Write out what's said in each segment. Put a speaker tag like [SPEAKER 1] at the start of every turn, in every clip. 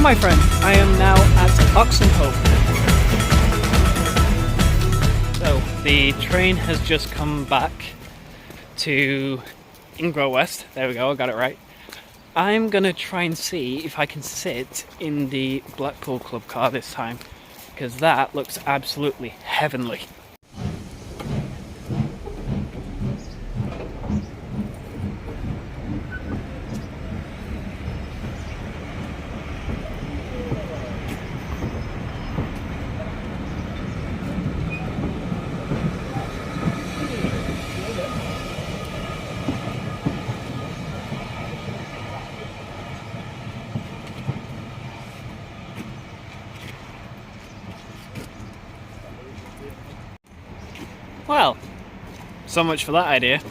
[SPEAKER 1] my friend, I am now at Oxenhope. So, the train has just come back to Ingrove West. There we go, I got it right. I'm gonna try and see if I can sit in the Blackpool Club car this time, because that looks absolutely heavenly. Well, so much for that idea.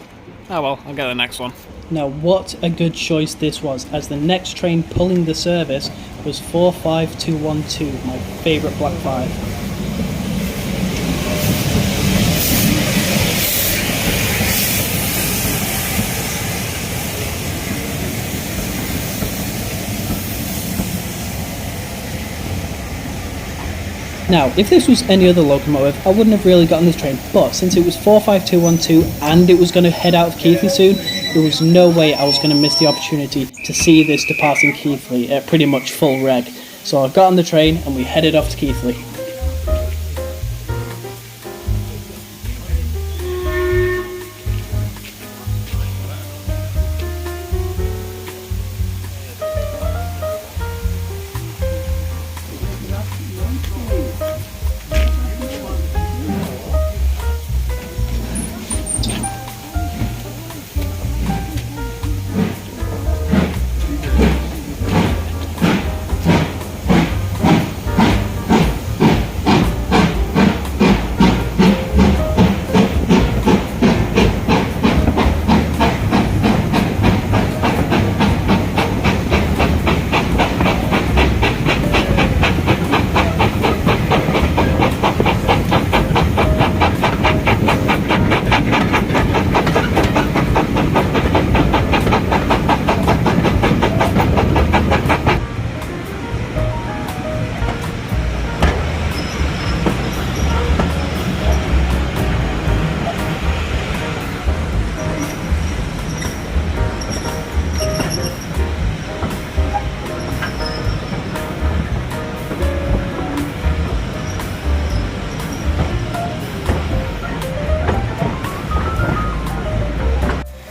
[SPEAKER 1] Oh well, I'll get the next one.
[SPEAKER 2] Now what a good choice this was, as the next train pulling the service was 45212, my favourite Black 5. Now, if this was any other locomotive, I wouldn't have really gotten this train, but since it was 45212 and it was going to head out of Keighley soon, there was no way I was going to miss the opportunity to see this departing Keighley at pretty much full reg. So I got on the train and we headed off to Keighley.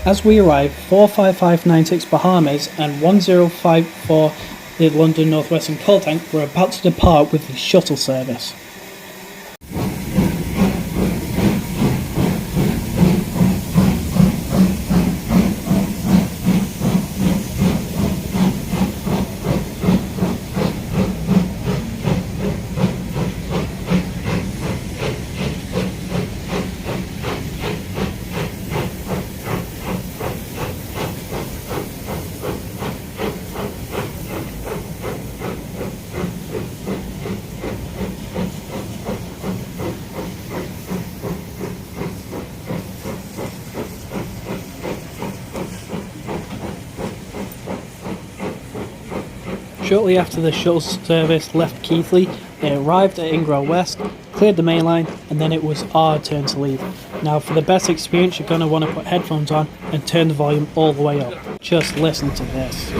[SPEAKER 2] As we arrive, 45596 Bahamas and 1054 the London North Western Coal Tank were about to depart with the shuttle service. Shortly after the shuttle service left Keighley, they arrived at Ingrove West, cleared the main line, and then it was our turn to leave. Now for the best experience, you're going to want to put headphones on and turn the volume all the way up. Just listen to this.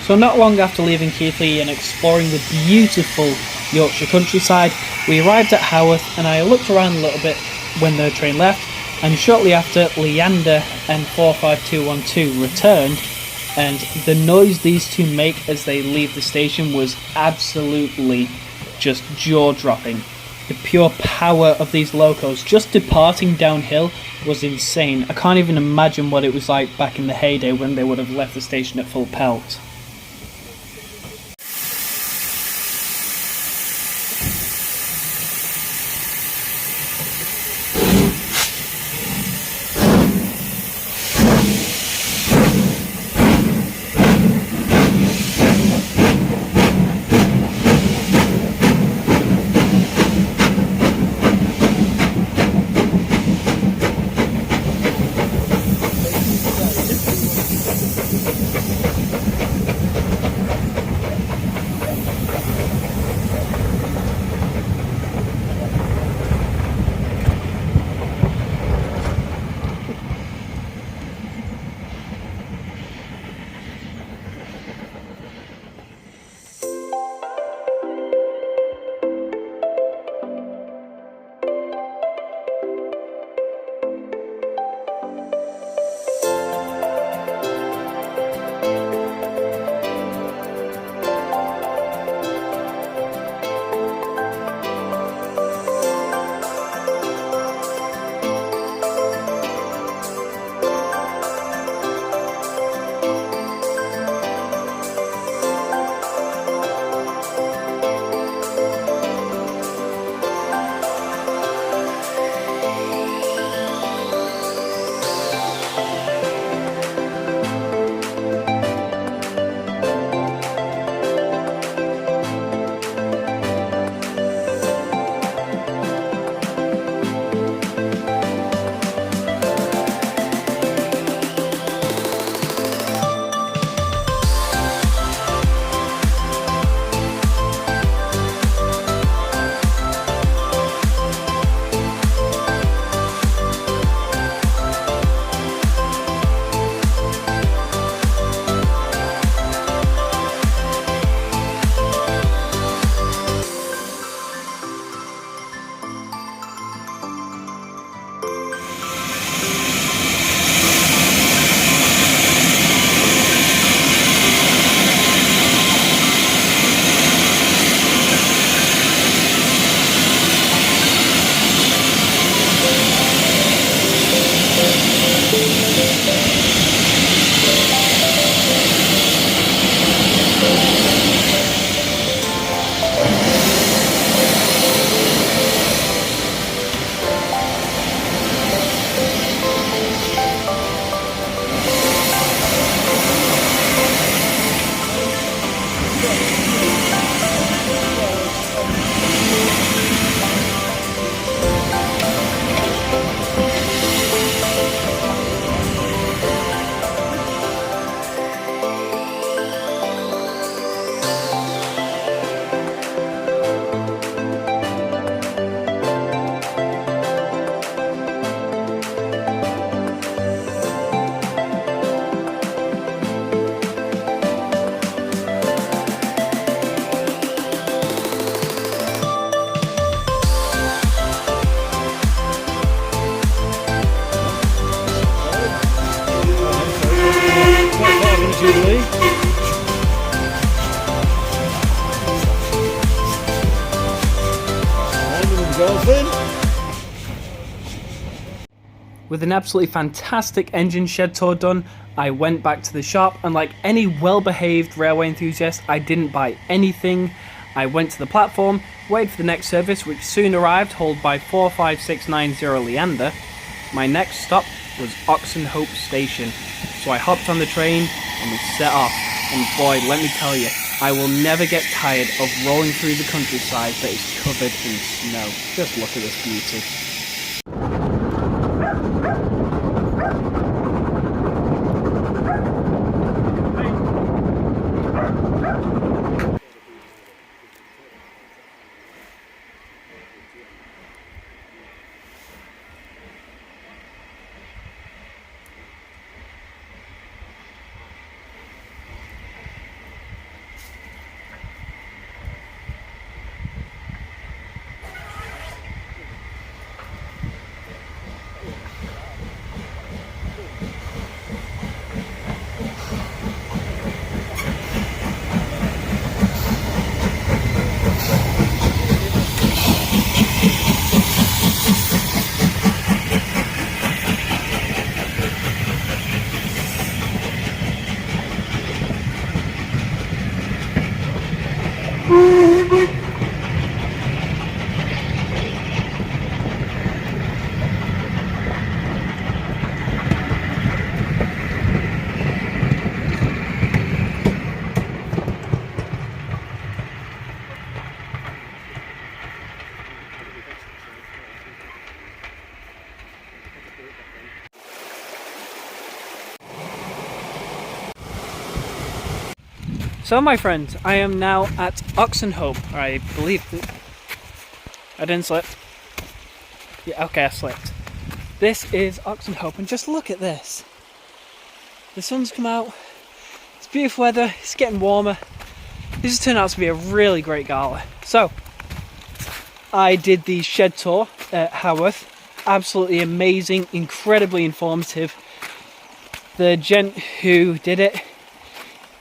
[SPEAKER 2] So not long after leaving Keighley and exploring the beautiful Yorkshire countryside, we arrived at Haworth, and I looked around a little bit when the train left, and shortly after, Leander and 45212 returned, and the noise these two make as they leave the station was absolutely just jaw-dropping. The pure power of these locos just departing downhill was insane. I can't even imagine what it was like back in the heyday when they would have left the station at full pelt. With an absolutely fantastic engine shed tour done, I went back to the shop, and like any well-behaved railway enthusiast, I didn't buy anything. I went to the platform, waited for the next service, which soon arrived, hauled by 45690 Leander. My next stop was Oxenhope station, so I hopped on the train and we set off. And boy, let me tell you, I will never get tired of rolling through the countryside that is covered in snow. Just look at this beauty.
[SPEAKER 1] So my friends, I am now at Oxenhope, I believe. I didn't slip. Yeah, okay, I slipped. This is Oxenhope, and just look at this. The sun's come out, it's beautiful weather, it's getting warmer. This has turned out to be a really great gala. So, I did the shed tour at Haworth. Absolutely amazing, incredibly informative. The gent who did it,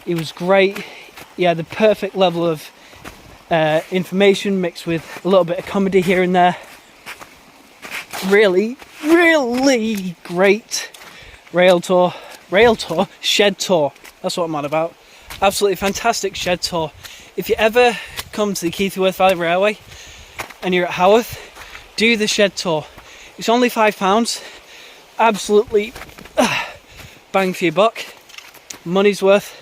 [SPEAKER 1] he was great. He had the perfect level of information mixed with a little bit of comedy here and there. Really, really great shed tour. That's what I'm on about. Absolutely fantastic shed tour. If you ever come to the Keighley Valley Railway and you're at Haworth, do the shed tour. It's only £5. Absolutely bang for your buck. Money's worth.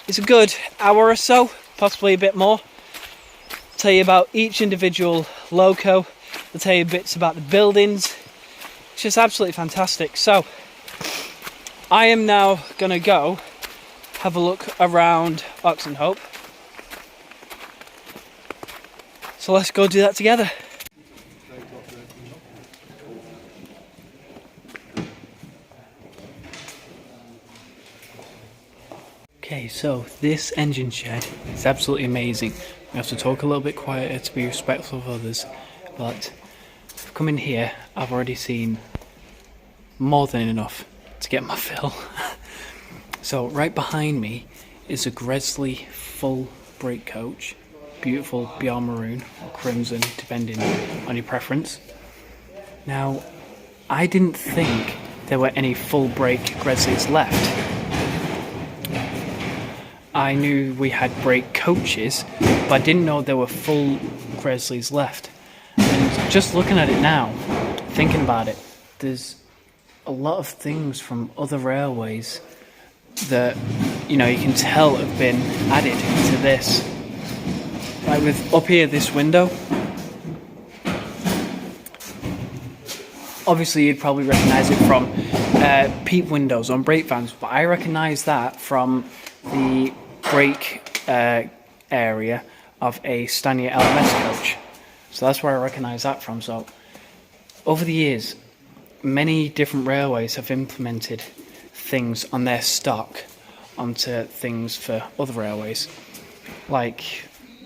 [SPEAKER 1] It's a good hour or so, possibly a bit more. Tell you about each individual loco. They'll tell you bits about the buildings. It's just absolutely fantastic. So, I am now going to go have a look around Oxenhope. So let's go do that together. Okay, so this engine shed is absolutely amazing. We have to talk a little bit quieter to be respectful of others, but I've come in here, I've already seen more than enough to get my fill. So right behind me is a Gresley full brake coach, beautiful beyond maroon or crimson depending on your preference. Now, I didn't think there were any full brake Gresleys left. I knew we had brake coaches, but I didn't know there were full Gresleys left. And just looking at it now, thinking about it, there's a lot of things from other railways that, you know, you can tell have been added to this. Like with up here, this window. Obviously, you'd probably recognise it from peep windows on brake vans, but I recognise that from the brake area of a Stanier LMS coach. So that's where I recognise that from. So over the years, many different railways have implemented things on their stock onto things for other railways. Like,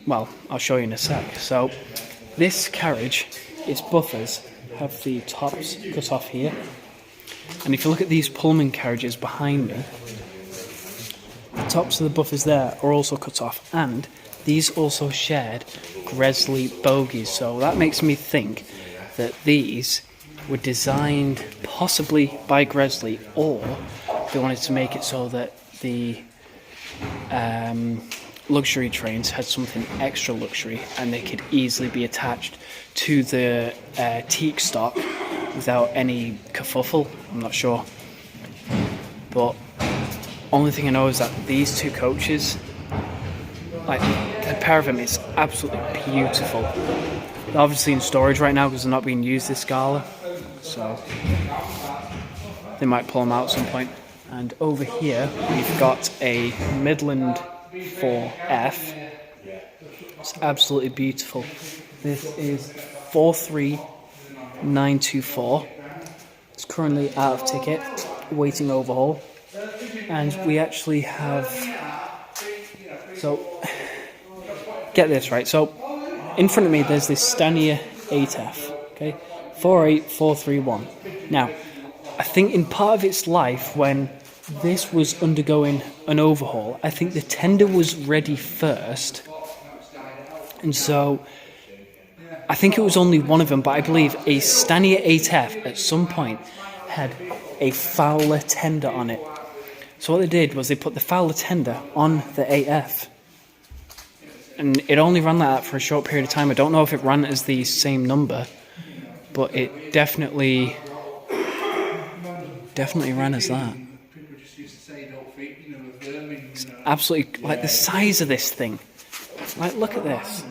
[SPEAKER 1] well, I'll show you in a sec. So this carriage, its buffers have the tops cut off here. And if you look at these Pullman carriages behind me, the tops of the buffers there are also cut off, and these also shared Gresley bogies. So that makes me think that these were designed possibly by Gresley, or they wanted to make it so that the luxury trains had something extra luxury and they could easily be attached to the teak stock without any kerfuffle. I'm not sure, but only thing I know is that these two coaches, like the pair of them, is absolutely beautiful. They're obviously in storage right now because they're not being used this gala, so they might pull them out at some point. And over here we've got a Midland 4F. It's absolutely beautiful. This is 43924. It's currently out of ticket, waiting overhaul. And we actually have, so get this right, so in front of me there's this Stanier 8F, okay, 48431. Now, I think in part of its life when this was undergoing an overhaul, I think the tender was ready first, and so I think it was only one of them, but I believe a Stanier 8F at some point had a Fowler tender on it. So what they did was they put the Fowler tender on the 8F, and it only ran like that for a short period of time. I don't know if it ran as the same number, but it definitely ran as that. It's absolutely, like the size of this thing. Like, look at this.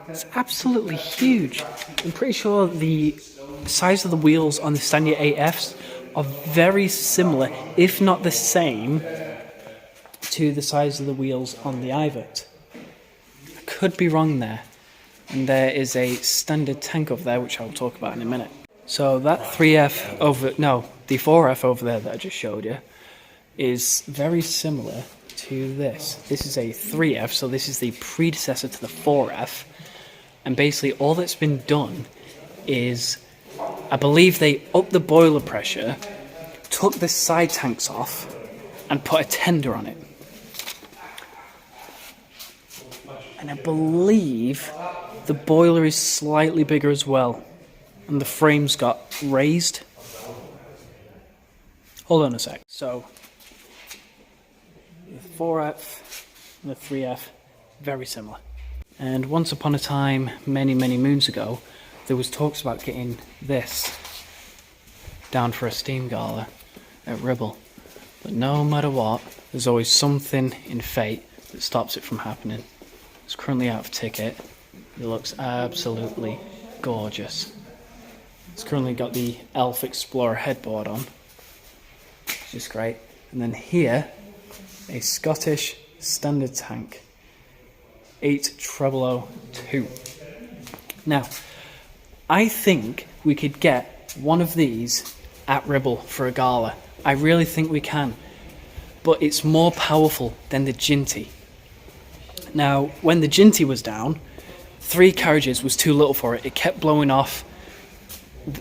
[SPEAKER 1] It's absolutely huge. I'm pretty sure the size of the wheels on the Stanier 8Fs are very similar, if not the same,
[SPEAKER 2] to the size of the wheels on the Haworth. I could be wrong there. And there is a standard tank over there, which I'll talk about in a minute. So that 3F the 4F over there that I just showed you is very similar to this. This is a 3F, so this is the predecessor to the 4F. And basically all that's been done is, I believe they upped the boiler pressure, took the side tanks off, and put a tender on it. And I believe the boiler is slightly bigger as well, and the frame's got raised. Hold on a sec. So, the 4F and the 3F, very similar. And once upon a time, many, many moons ago, there was talks about getting this down for a steam gala at Ribble. But no matter what, there's always something in fate that stops it from happening. It's currently out of ticket. It looks absolutely gorgeous. It's currently got the Elf Explorer headboard on, which is great. And then here, a Scottish standard tank, 80002. Now, I think we could get one of these at Ribble for a gala. I really think we can. But it's more powerful than the Ginty. Now, when the Ginty was down, 3 carriages was too little for it. It kept blowing off.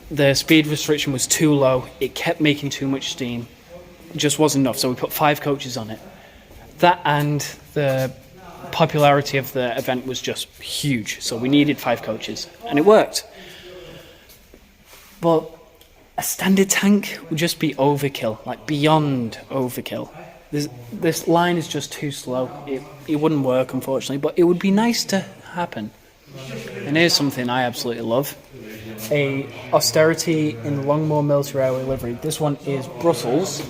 [SPEAKER 2] The speed restriction was too low. It kept making too much steam. It just wasn't enough, so we put 5 coaches on it. That and the popularity of the event was just huge, so we needed 5 coaches, and it worked. But a standard tank would just be overkill, like beyond overkill. This line is just too slow. It wouldn't work, unfortunately, but it would be nice to happen. And here's something I absolutely love. A austerity in the Longmoor Military Railway livery. This one is Brussels,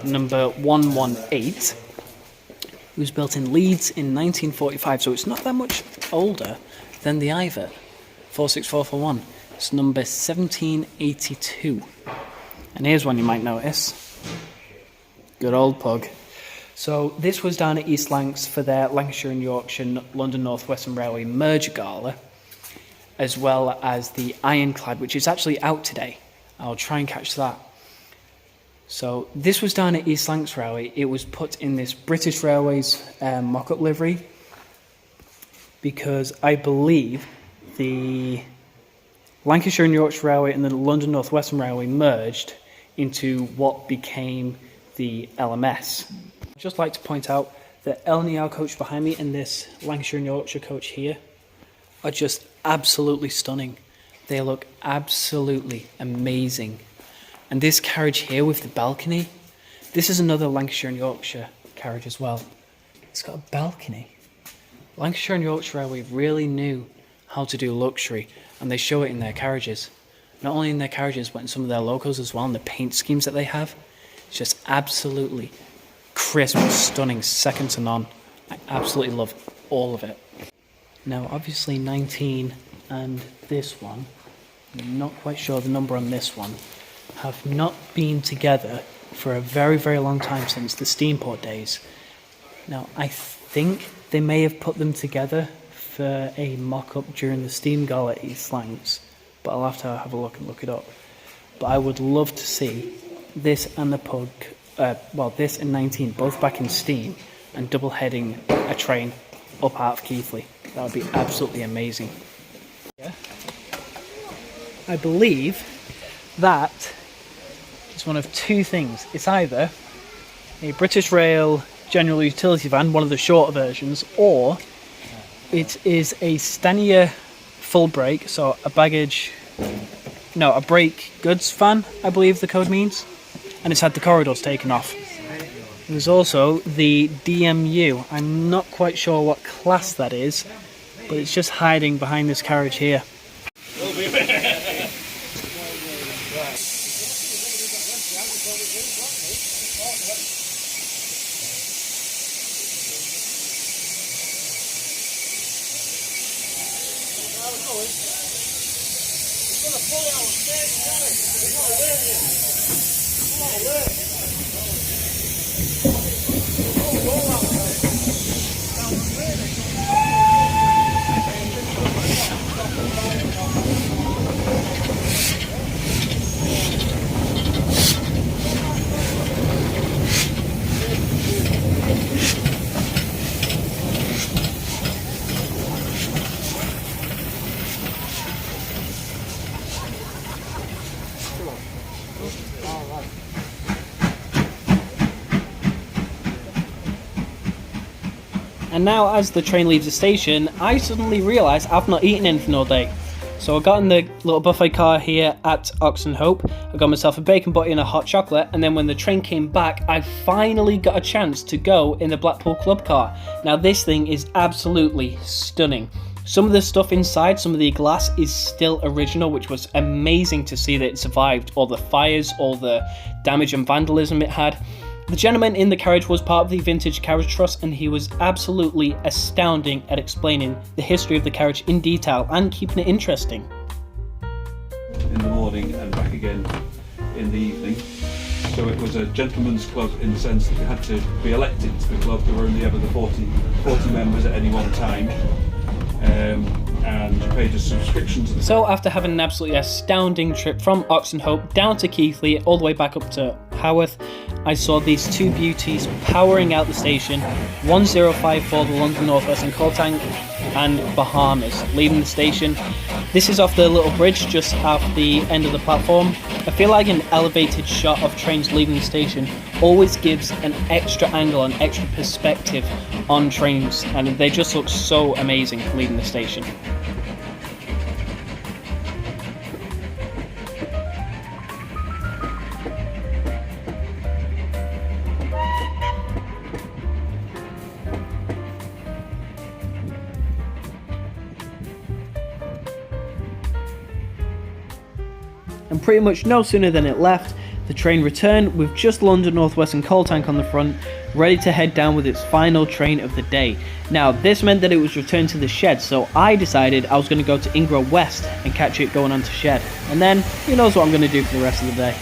[SPEAKER 2] number 118. It was built in Leeds in 1945, so it's not that much older than the Haworth 46441. It's number 1782. And here's one you might notice. Good old pug. So this was down at East Lancs for their Lancashire and Yorkshire London North Western Railway merger gala, as well as the Ironclad, which is actually out today. I'll try and catch that. So this was down at East Lancs Railway. It was put in this British Railways mock-up livery because I believe the Lancashire and Yorkshire Railway and the London North Western Railway merged into what became the LMS. I'd just like to point out the LNER coach behind me and this Lancashire and Yorkshire coach here are just absolutely stunning. They look absolutely amazing. And this carriage here with the balcony, this is another Lancashire and Yorkshire carriage as well. It's got a balcony. Lancashire and Yorkshire Railway really knew how to do luxury, and they show it in their carriages. Not only in their carriages, but in some of their logos as well, and the paint schemes that they have. It's just absolutely crisp, stunning, second to none. I absolutely love all of it. Now, obviously 19 and this one, I'm not quite sure the number on this one, have not been together for a very, very long time since the Steamport days. Now, I think they may have put them together for a mock-up during the Steam Gala at East Lancs, but I'll have to have a look and look it up. But I would love to see this and the pug, this and 19, both back in steam, and double-heading a train up out of Keighley. That would be absolutely amazing. Yeah. I believe that is one of 2 things. It's either a British Rail general utility van, one of the shorter versions, or it is a Stanier full brake, so a brake goods van, I believe the code means, and it's had the corridors taken off. There's also the DMU. I'm not quite sure what class that is, but it's just hiding behind this carriage here. And now as the train leaves the station, I suddenly realise I've not eaten anything all day. So I got in the little buffet car here at Oxenhope, I got myself a bacon butty and a hot chocolate, and then when the train came back, I finally got a chance to go in the Blackpool Club car. Now this thing is absolutely stunning. Some of the stuff inside, some of the glass is still original, which was amazing to see that it survived all the fires, all the damage and vandalism it had. The gentleman in the carriage was part of the Vintage Carriage Trust, and he was absolutely astounding at explaining the history of the carriage in detail and keeping it interesting.
[SPEAKER 3] In the morning and back again in the evening. So it was a gentleman's club in the sense that you had to be elected to the club. There were only ever the 40 members at any one time. And you paid a subscription to the...
[SPEAKER 2] So after having an absolutely astounding trip from Oxenhope down to Keighley, all the way back up to Haworth, I saw these two beauties powering out the station, 1054 the London North West and Coal Tank and Bahamas, leaving the station. This is off the little bridge just off the end of the platform. I feel like an elevated shot of trains leaving the station always gives an extra angle, an extra perspective on trains, and they just look so amazing leaving the station. And pretty much no sooner than it left, the train returned with just London North West and Coal Tank on the front, ready to head down with its final train of the day. Now this meant that it was returned to the shed, so I decided I was going to go to Ingrove West and catch it going on to shed. And then, who knows what I'm going to do for the rest of the day.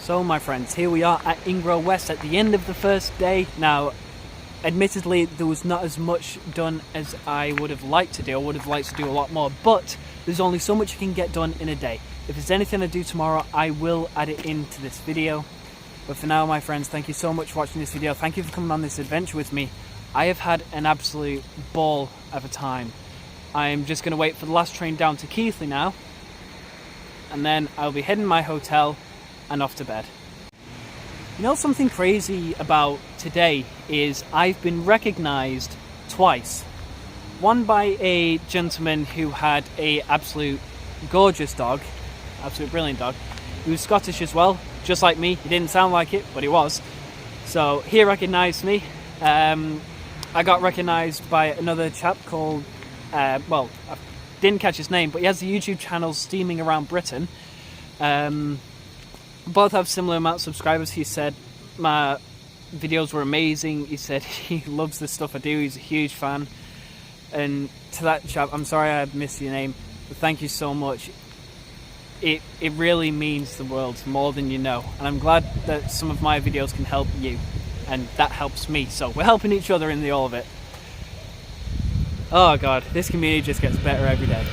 [SPEAKER 2] So my friends, here we are at Ingrove West at the end of the first day. Now, admittedly, there was not as much done as I would have liked to do. I would have liked to do a lot more, but there's only so much you can get done in a day.
[SPEAKER 1] If there's anything I do tomorrow, I will add it into this video. But for now, my friends, thank you so much for watching this video. Thank you for coming on this adventure with me. I have had an absolute ball of a time. I'm just going to wait for the last train down to Keighley now, and then I'll be heading to my hotel and off to bed. You know, something crazy about today is I've been recognised twice. One by a gentleman who had a absolute gorgeous dog, absolute brilliant dog. He was Scottish as well, just like me. He didn't sound like it, but he was. So he recognised me. I got recognised by another chap called, well, I didn't catch his name, but he has the YouTube channel Steaming Around Britain. Both have similar amounts of subscribers. He said my videos were amazing. He said he loves the stuff I do. He's a huge fan. And to that chap, I'm sorry I missed your name, but thank you so much. It really means the world, more than you know. And I'm glad that some of my videos can help you. And that helps me. So we're helping each other in the all of it. Oh God, this community just gets better every day.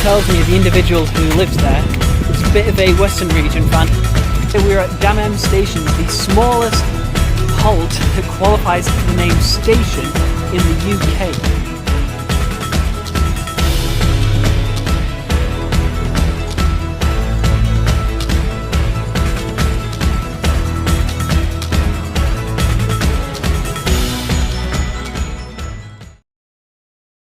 [SPEAKER 1] Tells me the individual who lives there is a bit of a Western region fan. We're at Damham Station, the smallest halt that qualifies for the name station in the UK.